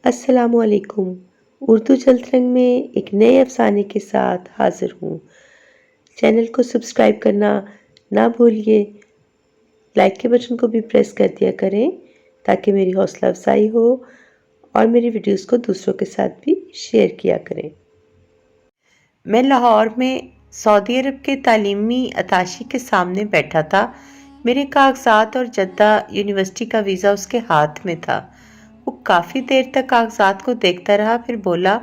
السلام علیکم۔ اردو چلترنگ میں ایک نئے افسانے کے ساتھ حاضر ہوں۔ چینل کو سبسکرائب کرنا نہ بھولیے، لائک کے بٹن کو بھی پریس کر دیا کریں تاکہ میری حوصلہ افزائی ہو اور میری ویڈیوز کو دوسروں کے ساتھ بھی شیئر کیا کریں۔ میں لاہور میں سعودی عرب کے تعلیمی اتاشی کے سامنے بیٹھا تھا۔ میرے کاغذات اور جدہ یونیورسٹی کا ویزا اس کے ہاتھ میں تھا۔ وہ کافی دیر تک کاغذات کو دیکھتا رہا، پھر بولا،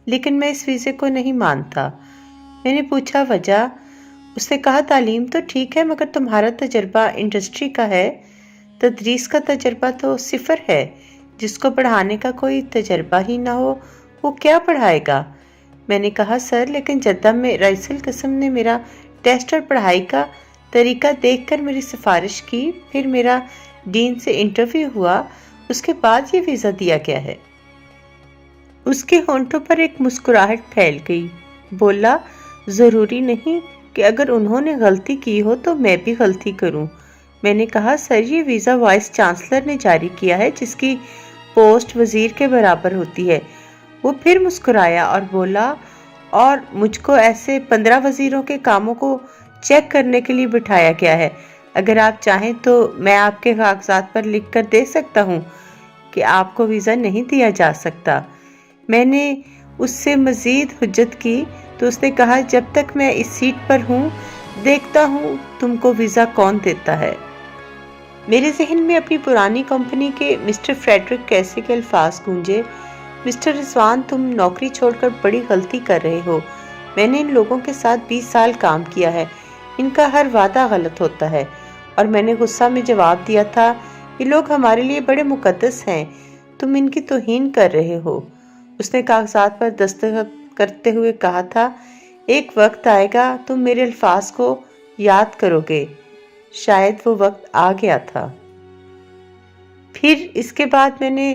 لیکن میں اس ویزے کو نہیں مانتا۔ میں نے پوچھا وجہ؟ اس نے کہا تعلیم تو ٹھیک ہے مگر تمہارا تجربہ انڈسٹری کا ہے، تدریس کا تجربہ تو صفر ہے۔ جس کو پڑھانے کا کوئی تجربہ ہی نہ ہو وہ کیا پڑھائے گا؟ میں نے کہا سر لیکن جدہ میں رئیس القسم نے میرا ٹیسٹ اور پڑھائی کا طریقہ دیکھ کر میری سفارش کی، پھر میرا ڈین سے انٹرویو ہوا، اس کے بعد یہ ویزا دیا گیا ہے۔ اس کے ہونٹوں پر ایک مسکراہٹ پھیل گئی۔ بولا ضروری نہیں کہ اگر انہوں نے غلطی کی ہو تو میں بھی غلطی کروں۔ میں نے کہا سر یہ ویزا وائس چانسلر نے جاری کیا ہے جس کی پوسٹ وزیر کے برابر ہوتی ہے۔ وہ پھر مسکرایا اور بولا اور مجھ کو ایسے 15 وزیروں کے کاموں کو چیک کرنے کے لیے بٹھایا گیا ہے۔ اگر آپ چاہیں تو میں آپ کے کاغذات پر لکھ کر دے سکتا ہوں کہ آپ کو ویزا نہیں دیا جا سکتا۔ میں نے اس سے مزید حجت کی تو اس نے کہا جب تک میں اس سیٹ پر ہوں دیکھتا ہوں تم کو ویزا کون دیتا ہے۔ میرے ذہن میں اپنی پرانی کمپنی کے مسٹر فریڈرک کیسے کے الفاظ گونجے، مسٹر رضوان تم نوکری چھوڑ کر بڑی غلطی کر رہے ہو۔ میں نے ان لوگوں کے ساتھ 20 سال کام کیا ہے، ان کا ہر وعدہ غلط ہوتا ہے۔ اور میں نے غصہ میں جواب دیا تھا یہ لوگ ہمارے لیے بڑے مقدس ہیں، تم ان کی توہین کر رہے ہو۔ اس نے کاغذات پر دستخط کرتے ہوئے کہا تھا ایک وقت آئے گا تم میرے الفاظ کو یاد کرو گے۔ شاید وہ وقت آ گیا تھا۔ پھر اس کے بعد میں نے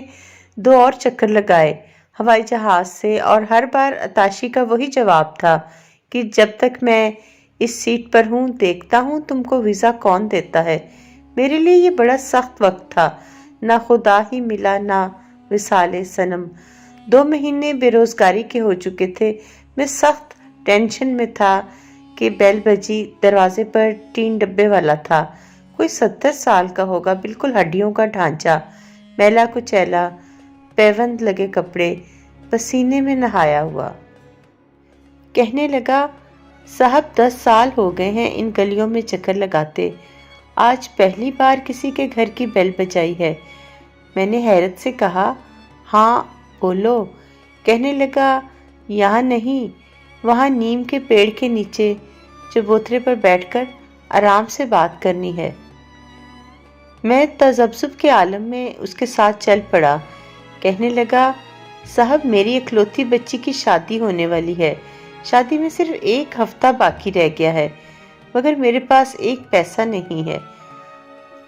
2 اور چکر لگائے ہوائی جہاز سے، اور ہر بار اتاشی کا وہی جواب تھا کہ جب تک میں اس سیٹ پر ہوں دیکھتا ہوں تم کو ویزا کون دیتا ہے۔ میرے لیے یہ بڑا سخت وقت تھا، نہ خدا ہی ملا نہ وصال صنم۔ 2 مہینے بے روزگاری کے ہو چکے تھے۔ میں سخت ٹینشن میں تھا کہ بیل بجی، دروازے پر ٹین ڈبے والا تھا، کوئی 70 سال کا ہوگا، بالکل ہڈیوں کا ڈھانچہ، میلا کچیلا، پیوند لگے کپڑے، پسینے میں نہایا ہوا۔ کہنے لگا صاحب 10 سال ہو گئے ہیں ان گلیوں میں چکر لگاتے، آج پہلی بار کسی کے گھر کی بیل بجائی ہے۔ میں نے حیرت سے کہا ہاں بولو۔ کہنے لگا یہاں نہیں، وہاں نیم کے پیڑ کے نیچے چبوترے پر بیٹھ کر آرام سے بات کرنی ہے۔ میں تذبذب کے عالم میں اس کے ساتھ چل پڑا۔ کہنے لگا صاحب میری اکلوتی بچی کی شادی ہونے والی ہے، شادی میں صرف 1 ہفتہ باقی رہ گیا ہے، مگر میرے پاس 1 پیسہ نہیں ہے۔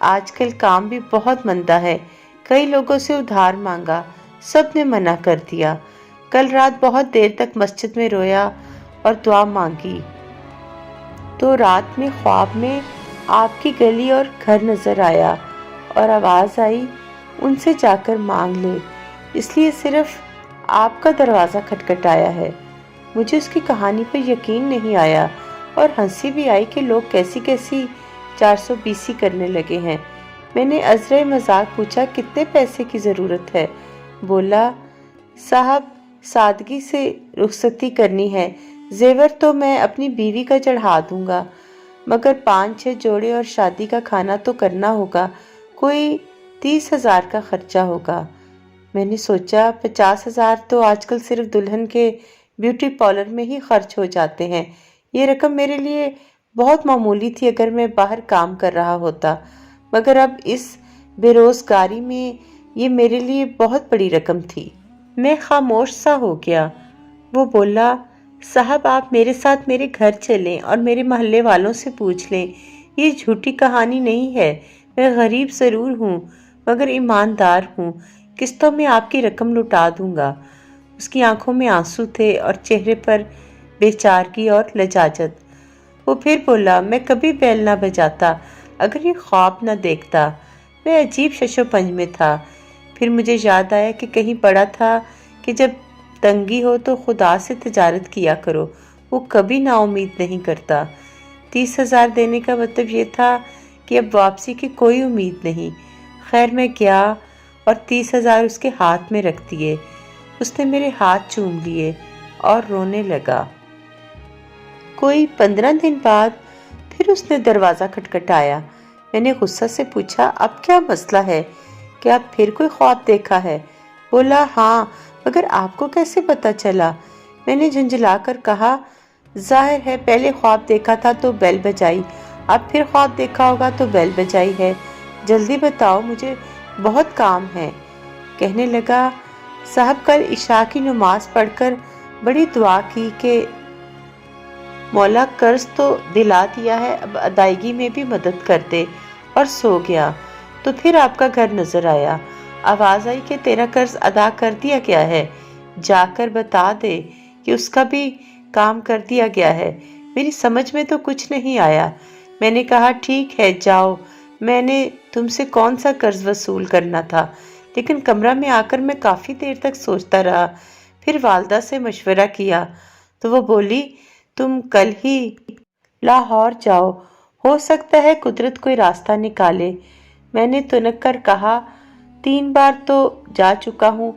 آج کل کام بھی بہت مندہ ہے، کئی لوگوں سے ادھار مانگا، سب نے منع کر دیا۔ کل رات بہت دیر تک مسجد میں رویا اور دعا مانگی تو رات میں خواب میں آپ کی گلی اور گھر نظر آیا اور آواز آئی ان سے جا کر مانگ لے، اس لیے صرف آپ کا دروازہ کھٹکھٹایا ہے۔ مجھے اس کی کہانی پر یقین نہیں آیا اور ہنسی بھی آئی کہ لوگ کیسی کیسی 420 کرنے لگے ہیں۔ میں نے عذرِ مذاق پوچھا کتنے پیسے کی ضرورت ہے؟ بولا صاحب سادگی سے رخصتی کرنی ہے، زیور تو میں اپنی بیوی کا چڑھا دوں گا، مگر 5-6 جوڑے اور شادی کا کھانا تو کرنا ہوگا، کوئی 30,000 کا خرچہ ہوگا۔ میں نے سوچا 50,000 تو آج کل صرف دلہن کے بیوٹی پارلر میں ہی خرچ ہو جاتے ہیں۔ یہ رقم میرے لیے بہت معمولی تھی اگر میں باہر کام کر رہا ہوتا، مگر اب اس بے روزگاری میں یہ میرے لیے بہت بڑی رقم تھی۔ میں خاموش سا ہو گیا۔ وہ بولا صاحب آپ میرے ساتھ میرے گھر چلیں اور میرے محلے والوں سے پوچھ لیں، یہ جھوٹی کہانی نہیں ہے، میں غریب ضرور ہوں مگر ایماندار ہوں، قسطوں میں آپ کی رقم لوٹا دوں گا۔ اس کی آنکھوں میں آنسو تھے اور چہرے پر بے چارگی اور لجاجت۔ وہ پھر بولا میں کبھی بیل نہ بجاتا اگر یہ خواب نہ دیکھتا۔ میں عجیب شش و پنج میں تھا، پھر مجھے یاد آیا کہ کہیں پڑھا تھا کہ جب تنگی ہو تو خدا سے تجارت کیا کرو، وہ کبھی نا امید نہیں کرتا۔ 30,000 دینے کا مطلب یہ تھا کہ اب واپسی کی کوئی امید نہیں۔ خیر میں گیا اور 30,000 اس کے ہاتھ میں رکھ دیے۔ اس نے میرے ہاتھ چوم لیے اور رونے لگا۔ کوئی 15 دن بعد پھر اس نے دروازہ کھٹکھٹایا۔ میں نے غصہ سے پوچھا، اب کیا مسئلہ ہے؟ کیا پھر کوئی خواب دیکھا ہے؟ بولا، ہاں، مگر آپ کو کیسے پتا چلا؟ میں نے جھنجھلا کر کہا، ظاہر ہے پہلے خواب دیکھا تھا تو بیل بجائی، اب پھر خواب دیکھا ہوگا تو بیل بجائی ہے۔ جلدی بتاؤ، مجھے بہت کام ہے۔ کہنے لگا، صاحب کل عشاء کی نماز پڑھ کر بڑی دعا کی کہ مولا قرض تو دلا دیا ہے، اب ادائیگی میں بھی مدد کر دے، اور سو گیا تو پھر آپ کا گھر نظر آیا۔ آواز آئی کہ تیرا قرض ادا کر دیا گیا ہے، جا کر بتا دے کہ اس کا بھی کام کر دیا گیا ہے۔ میری سمجھ میں تو کچھ نہیں آیا۔ میں نے کہا، ٹھیک ہے جاؤ، میں نے تم سے کون سا قرض وصول کرنا تھا؟ لیکن کمرہ میں آ کر میں کافی دیر تک سوچتا رہا۔ پھر والدہ سے مشورہ کیا تو وہ بولی، تم کل ہی لاہور جاؤ، ہو سکتا ہے قدرت کوئی راستہ نکالے۔ میں نے تنک کر کہا، 3 بار تو جا چکا ہوں،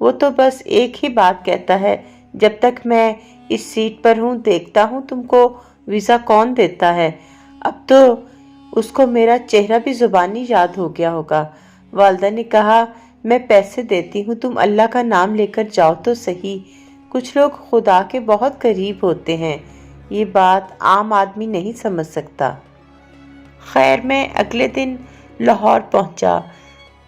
وہ تو بس ایک ہی بات کہتا ہے، جب تک میں اس سیٹ پر ہوں دیکھتا ہوں تم کو ویزا کون دیتا ہے۔ اب تو اس کو میرا چہرہ بھی زبانی یاد ہو گیا ہوگا۔ والدہ نے کہا، میں پیسے دیتی ہوں، تم اللہ کا نام لے کر جاؤ تو صحیح، کچھ لوگ خدا کے بہت قریب ہوتے ہیں، یہ بات عام آدمی نہیں سمجھ سکتا۔ خیر میں اگلے دن لاہور پہنچا۔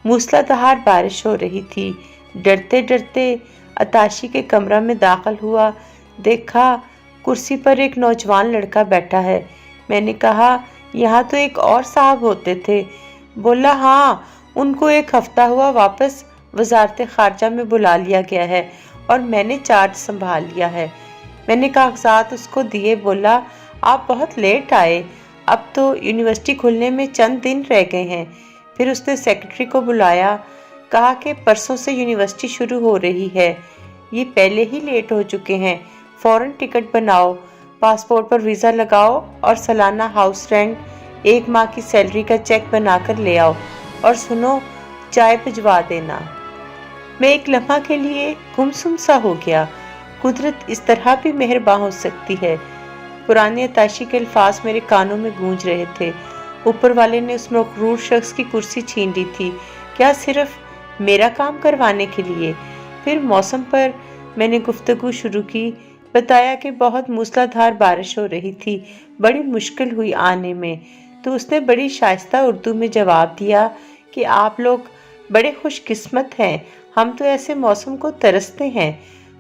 موسلا دھار بارش ہو رہی تھی۔ ڈرتے ڈرتے عطاشی کے کمرہ میں داخل ہوا، دیکھا کرسی پر ایک نوجوان لڑکا بیٹھا ہے۔ میں نے کہا، یہاں تو ایک اور صاحب ہوتے تھے۔ بولا، ہاں، ان کو 1 ہفتہ ہوا واپس وزارت خارجہ میں بلا لیا گیا ہے اور میں نے چارج سنبھال لیا ہے۔ میں نے کاغذات اس کو دیے، بولا، آپ بہت لیٹ آئے، اب تو یونیورسٹی کھلنے میں چند دن رہ گئے ہیں۔ پھر اس نے سیکرٹری کو بلایا، کہا کہ پرسوں سے یونیورسٹی شروع ہو رہی ہے، یہ پہلے ہی لیٹ ہو چکے ہیں، فوراً ٹکٹ بناؤ، پاسپورٹ پر ویزا لگاؤ اور سالانہ ہاؤس رینٹ 1 ماہ کی سیلری کا چیک بنا کر لے آؤ، اور سنو، چائے بھجوا دینا۔ میں ایک لمحہ کے لیے گمسم سا ہو گیا۔ قدرت اس طرح بھی مہرباں ہو سکتی ہے۔ پرانے عطاشی کے الفاظ میرے کانوں میں گونج رہے تھے۔ اوپر والے نے اس مغرور شخص کی کرسی چھین لی تھی، کیا صرف میرا کام کروانے کے لیے؟ پھر موسم پر میں نے گفتگو شروع کی، بتایا کہ بہت موسلا دھار بارش ہو رہی تھی، بڑی مشکل ہوئی آنے میں، تو اس نے بڑی شائستہ اردو میں جواب دیا کہ آپ لوگ بڑے خوش قسمت ہیں، ہم تو ایسے موسم کو ترستے ہیں۔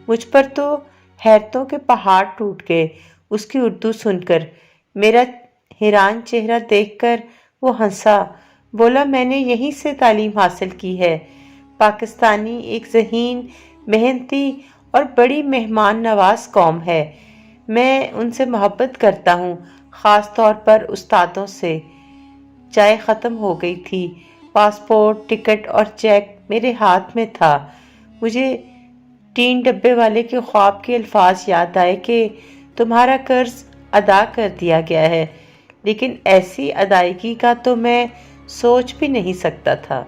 مجھ پر تو حیرتوں کے پہاڑ ٹوٹ گئے اس کی اردو سن کر۔ میرا حیران چہرہ دیکھ کر وہ ہنسا، بولا، میں نے یہیں سے تعلیم حاصل کی ہے۔ پاکستانی ایک ذہین، محنتی اور بڑی مہمان نواز قوم ہے، میں ان سے محبت کرتا ہوں، خاص طور پر استادوں سے۔ چائے ختم ہو گئی تھی، پاسپورٹ، ٹکٹ اور چیک میرے ہاتھ میں تھا۔ مجھے ٹین ڈبے والے کے خواب کے الفاظ یاد آئے کہ تمہارا قرض ادا کر دیا گیا ہے، لیکن ایسی ادائیگی کا تو میں سوچ بھی نہیں سکتا تھا۔